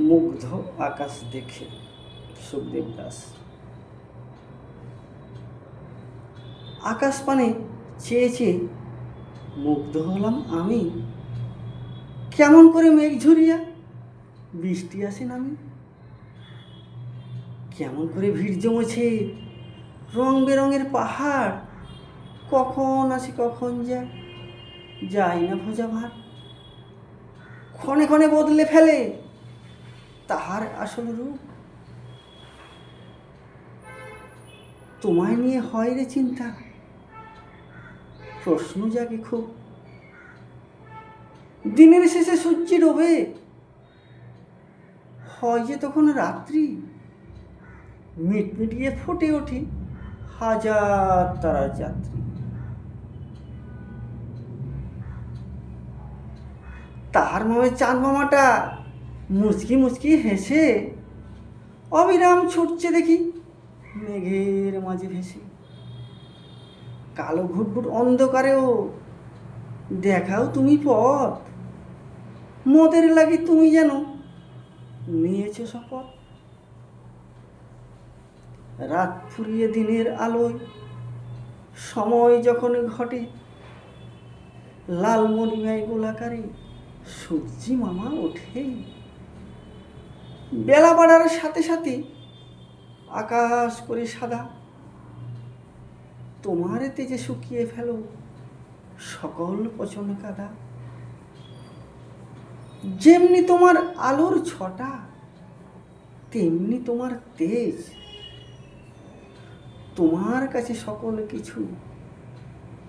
মুগ্ধ আকাশ দেখে, সুখদেব দাস। আকাশ পানে চেয়ে চেয়ে মুগ্ধ হলাম আমি, কেমন করে মেঘ ঝরিয়া বৃষ্টি আসে নামি। কেমন করে ভিড় জমেছে রং বেরঙের পাহাড়, কখন আসে কখন যায় না ভোজা ভার। ক্ষণে ক্ষণে বদলে ফেলে তাহার আসল রূপ। তোমায় নিয়ে হয় রে চিন্তা, প্রশ্ন জাগে খুব। দিনের শেষে সূর্য ডোবে, হয় যে তখন রাত্রি, মিটমিটিয়ে ফুটে ওঠে হাজার তারার যাত্রী। তাহার মামে চাঁদ মামাটা মুচকি মুচকি হেসে অবিরাম ছুটছে দেখি মেঘের মাঝে ভেসে। কালো ঘুটঘুট অন্ধকারেও দেখাও তুমি পথ, মোদের লাগি তুমি যেন নিয়েছ শপথ। রাত ফুরিয়ে দিনের আলোয় সময় যখন ঘটে, লাল মণিময় গোলাকারে সূর্যি মামা ওঠে। বেলা বাড়ার সাথে সাথে আকাশ করে সাদা, তোমার তেজে শুকিয়ে ফেলো সকল পচন কাদা। যেমনি তোমার আলোর ছটা, তেমনি তোমার তেজ, তোমার কাছে সকল কিছু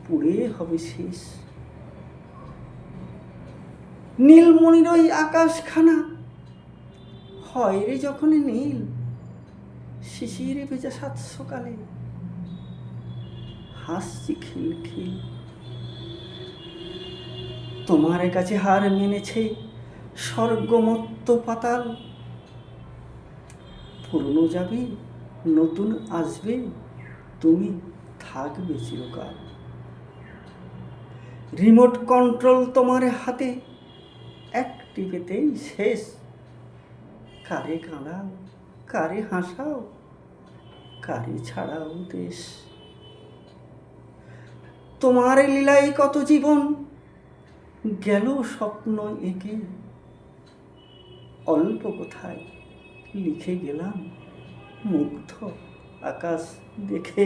পুড়ে হবে শেষ। নীলমণির ওই আকাশখানা হয় রে যখন নীল, শিশিরে ভেজা সাত সকালে হাসছি খিলখিল। তোমার কাছে হার মেনেছে স্বর্গমত্ত পাতাল, পুরনো যাবে নতুন আসবে, তুমি থাকবে চিরকাল। রিমোট কন্ট্রোল তোমার হাতে, এক টিপেতেই শেষ। কারে কাঁদাও, কারে হাসাও, কারে ছাড়াও দেশ। তোমার লীলাই কত জীবন গেল স্বপ্ন এঁকে, অল্প কোথায় লিখে গেলাম মুগ্ধ আকাশ দেখে।